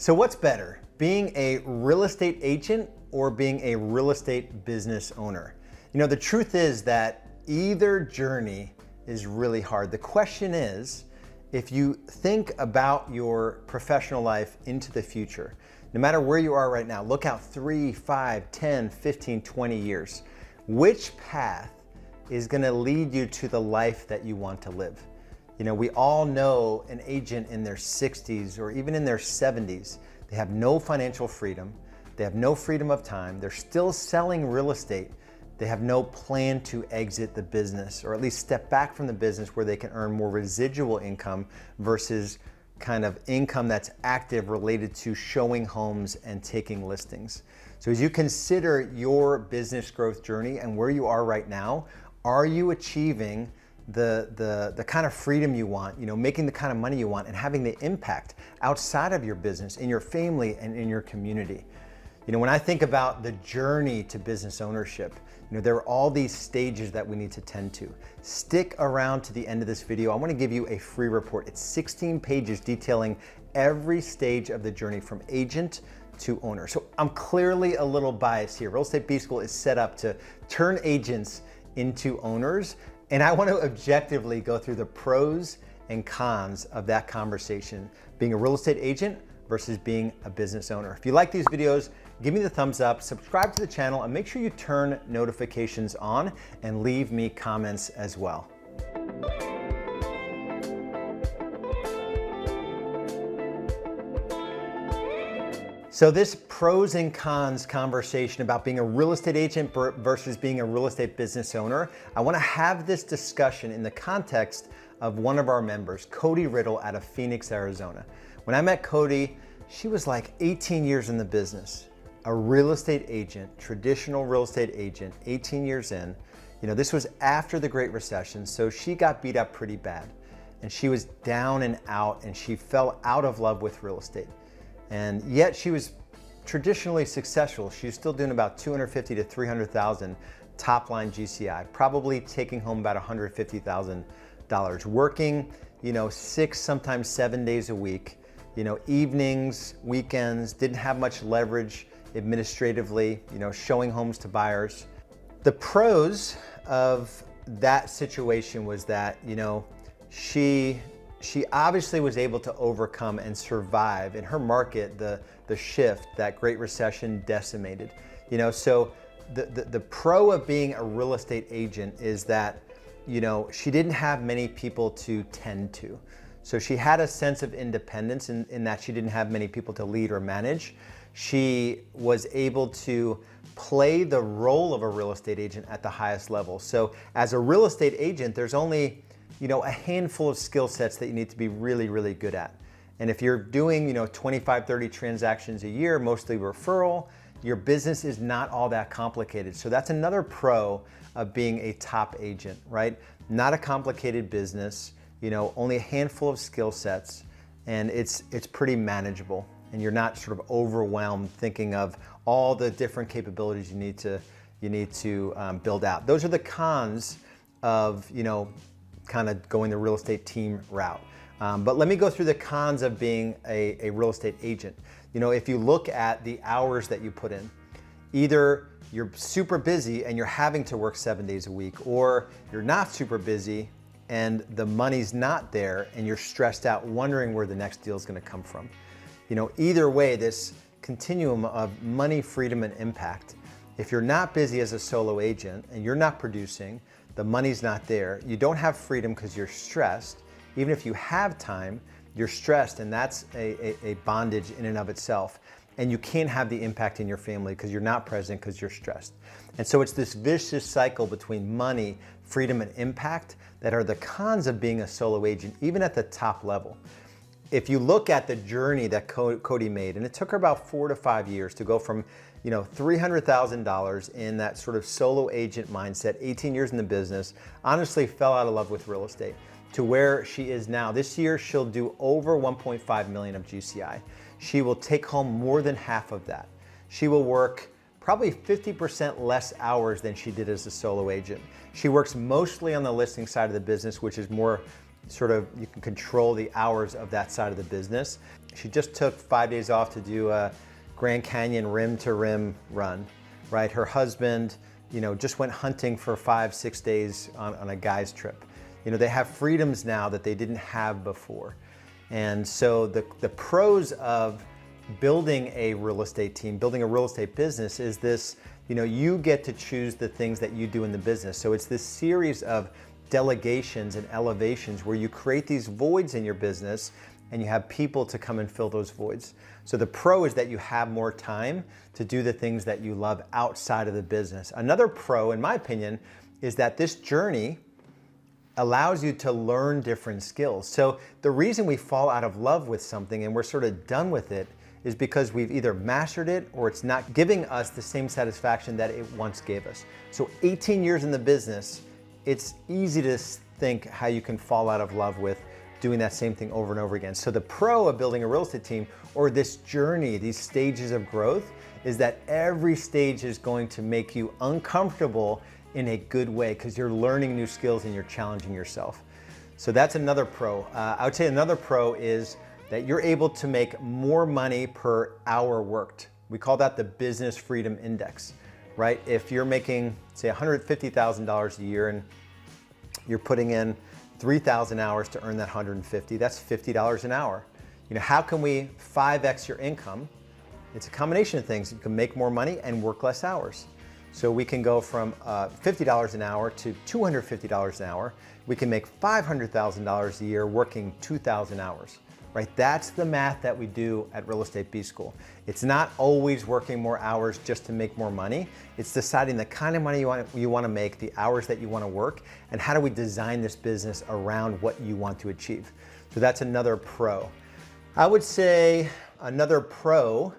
So what's better, being a real estate agent or being a real estate business owner? You know, the truth is that either journey is really hard. The question is, if you think about your professional life into the future, no matter where you are right now, look out 3, 5, 10, 15, 20 years, which path is gonna lead you to the life that you want to live? You know, we all know an agent in their 60s or even in their 70s, they have no financial freedom, they have no freedom of time, they're still selling real estate, they have no plan to exit the business or at least step back from the business where they can earn more residual income versus kind of income that's active related to showing homes and taking listings. So as you consider your business growth journey and where you are right now, are you achieving the kind of freedom you want, you know, making the kind of money you want and having the impact outside of your business, in your family and in your community? You know, when I think about the journey to business ownership, you know, there are all these stages that we need to tend to. Stick around to the end of this video. I want to give you a free report. It's 16 pages detailing every stage of the journey from agent to owner. So I'm clearly a little biased here. Real Estate B School is set up to turn agents into owners, and I want to objectively go through the pros and cons of that conversation, being a real estate agent versus being a business owner. If you like these videos, give me the thumbs up, subscribe to the channel, and make sure you turn notifications on and leave me comments as well. So this pros and cons conversation about being a real estate agent versus being a real estate business owner, I want to have this discussion in the context of one of our members, Cody Riddle out of Phoenix, Arizona. When I met Cody, she was like 18 years in the business, a real estate agent, traditional real estate agent, 18 years in. You know, this was after the Great Recession, so she got beat up pretty bad. And she was down and out, and she fell out of love with real estate. And yet she was traditionally successful. She was still doing about $250,000 to $300,000 top line GCI, probably taking home about $150,000, working, you know, 6, sometimes 7 days a week, you know, evenings, weekends, didn't have much leverage administratively, you know, showing homes to buyers. The pros of that situation was that, you know, she obviously was able to overcome and survive in her market the shift that Great Recession decimated. You know, so the pro of being a real estate agent is that, you know, she didn't have many people to tend to. So she had a sense of independence in that she didn't have many people to lead or manage. She was able to play the role of a real estate agent at the highest level. So as a real estate agent, there's only, you know, a handful of skill sets that you need to be really, really good at. And if you're doing, you know, 25, 30 transactions a year, mostly referral, your business is not all that complicated. So that's another pro of being a top agent, right? Not a complicated business, you know, only a handful of skill sets, and it's pretty manageable. And you're not sort of overwhelmed thinking of all the different capabilities you need to build out. Those are the cons of, you know, kind of going the real estate team route. But let me go through the cons of being a real estate agent. You know, if you look at the hours that you put in, either you're super busy and you're having to work 7 days a week, or you're not super busy and the money's not there and you're stressed out wondering where the next deal is going to come from. You know, either way, this continuum of money, freedom, and impact, if you're not busy as a solo agent and you're not producing, the money's not there, you don't have freedom because you're stressed. Even if you have time, you're stressed, and that's a bondage in and of itself. And you can't have the impact in your family because you're not present because you're stressed. And so it's this vicious cycle between money, freedom, and impact that are the cons of being a solo agent, even at the top level. If you look at the journey that Cody made, and it took her about 4 to 5 years to go from, you know, $300,000 in that sort of solo agent mindset, 18 years in the business, honestly fell out of love with real estate, to where she is now. This year, she'll do over 1.5 million of GCI. She will take home more than half of that. She will work probably 50% less hours than she did as a solo agent. She works mostly on the listing side of the business, which is more you can control the hours of that side of the business. She just took 5 days off to do a Grand Canyon rim to rim run, right? Her husband, just went hunting for 5-6 days on a guy's trip. They have freedoms now that they didn't have before. And so the pros of building a real estate team, building a real estate business is this, you get to choose the things that you do in the business. So it's this series of delegations and elevations where you create these voids in your business and you have people to come and fill those voids. So the pro is that you have more time to do the things that you love outside of the business. Another pro, in my opinion, is that this journey allows you to learn different skills. So the reason we fall out of love with something and we're sort of done with it is because we've either mastered it or it's not giving us the same satisfaction that it once gave us. So 18 years in the business, it's easy to think how you can fall out of love with doing that same thing over and over again. So the pro of building a real estate team, or this journey, these stages of growth, is that every stage is going to make you uncomfortable in a good way because you're learning new skills and you're challenging yourself. So that's another pro. I would say another pro is that you're able to make more money per hour worked. We call that the Business Freedom Index, right? If you're making, say, $150,000 a year and you're putting in 3,000 hours to earn that 150, that's $50 an hour. How can we 5x your income? It's a combination of things. You can make more money and work less hours. So we can go from $50 an hour to $250 an hour. We can make $500,000 a year working 2,000 hours, right? That's the math that we do at Real Estate B School. It's not always working more hours just to make more money. It's deciding the kind of money you want to make, the hours that you want to work, and how do we design this business around what you want to achieve. So that's another pro. I would say another pro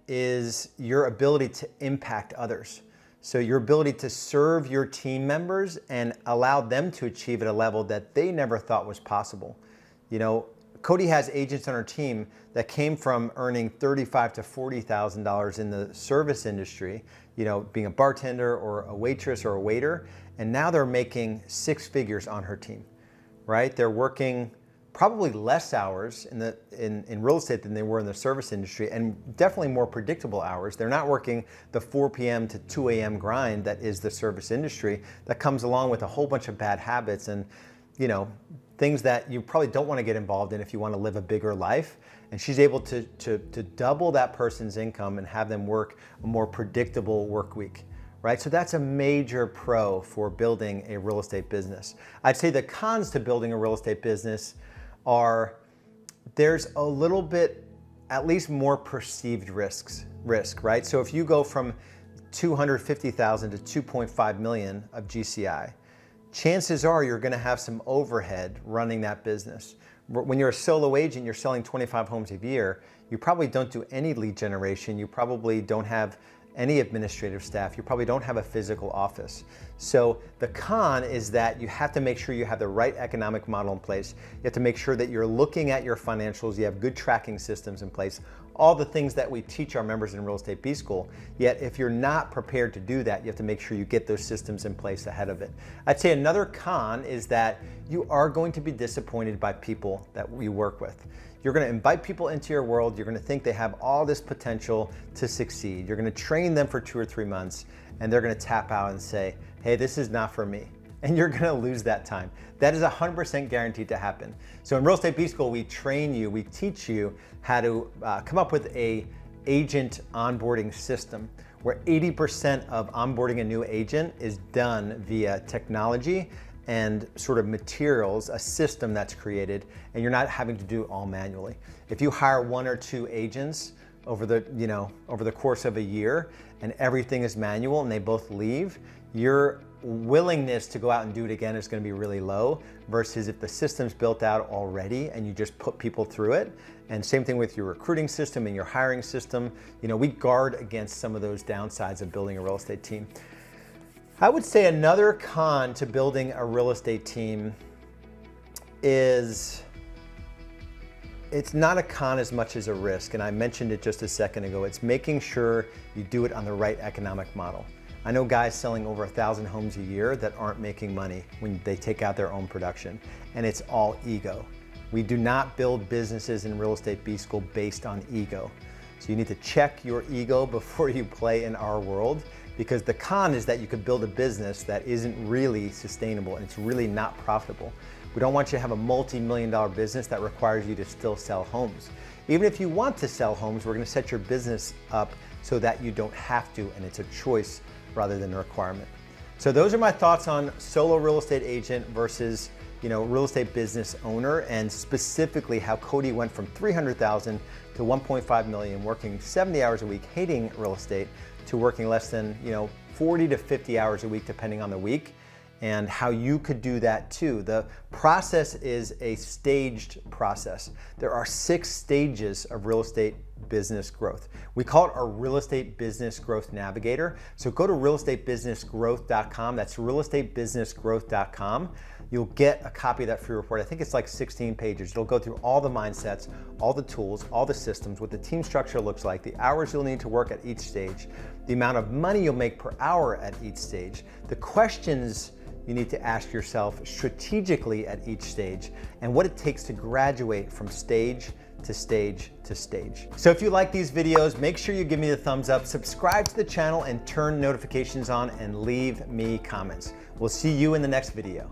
is your ability to impact others. So your ability to serve your team members and allow them to achieve at a level that they never thought was possible. Cody has agents on our team that came from earning $35,000 to $40,000 in the service industry, being a bartender or a waitress or a waiter, and now they're making 6 figures on her team, right? They're working probably less hours in real estate than they were in the service industry, and definitely more predictable hours. They're not working the 4 p.m. to 2 a.m. grind that is the service industry that comes along with a whole bunch of bad habits and things that you probably don't want to get involved in if you want to live a bigger life. And she's able to double that person's income and have them work a more predictable work week, right? So that's a major pro for building a real estate business. I'd say the cons to building a real estate business are there's a little bit, at least more perceived risk, right? So if you go from $250,000 to $2.5 million of GCI, chances are you're going to have some overhead running that business. When you're a solo agent, you're selling 25 homes a year, you probably don't do any lead generation, you probably don't have any administrative staff, you probably don't have a physical office. So the con is that you have to make sure you have the right economic model in place. You have to make sure that you're looking at your financials, you have good tracking systems in place, all the things that we teach our members in Real Estate B School. Yet if you're not prepared to do that, you have to make sure you get those systems in place ahead of it. I'd say another con is that you are going to be disappointed by people that we work with. You're going to invite people into your world. You're going to think they have all this potential to succeed. You're going to train them for 2 or 3 months, and they're going to tap out and say, hey, this is not for me. And you're going to lose that time. That is 100% guaranteed to happen. So in Real Estate B School, we train you, we teach you how to come up with a agent onboarding system where 80% of onboarding a new agent is done via technology and sort of materials, a system that's created, and you're not having to do it all manually. If you hire 1 or 2 agents over the course of a year and everything is manual and they both leave, your willingness to go out and do it again is going to be really low versus if the system's built out already and you just put people through it. And same thing with your recruiting system and your hiring system. We guard against some of those downsides of building a real estate team. I would say another con to building a real estate team is it's not a con as much as a risk, and I mentioned it just a second ago. It's making sure you do it on the right economic model. I know guys selling over 1,000 homes a year that aren't making money when they take out their own production, and it's all ego. We do not build businesses in Real Estate B School based on ego. So you need to check your ego before you play in our world, because the con is that you could build a business that isn't really sustainable and it's really not profitable. We don't want you to have a multi-million-dollar business that requires you to still sell homes. Even if you want to sell homes, we're going to set your business up so that you don't have to, and it's a choice rather than a requirement. So those are my thoughts on solo real estate agent versus real estate business owner, and specifically how Cody went from 300,000 to 1.5 million, working 70 hours a week, hating real estate, to working less than 40 to 50 hours a week, depending on the week, and how you could do that too. The process is a staged process. There are 6 stages of real estate business growth. We call it our Real Estate Business Growth Navigator. So go to realestatebusinessgrowth.com. That's realestatebusinessgrowth.com. You'll get a copy of that free report. I think it's like 16 pages. It'll go through all the mindsets, all the tools, all the systems, what the team structure looks like, the hours you'll need to work at each stage, the amount of money you'll make per hour at each stage, the questions you need to ask yourself strategically at each stage, and what it takes to graduate from stage to stage to stage. So if you like these videos, make sure you give me the thumbs up, subscribe to the channel, and turn notifications on, and leave me comments. We'll see you in the next video.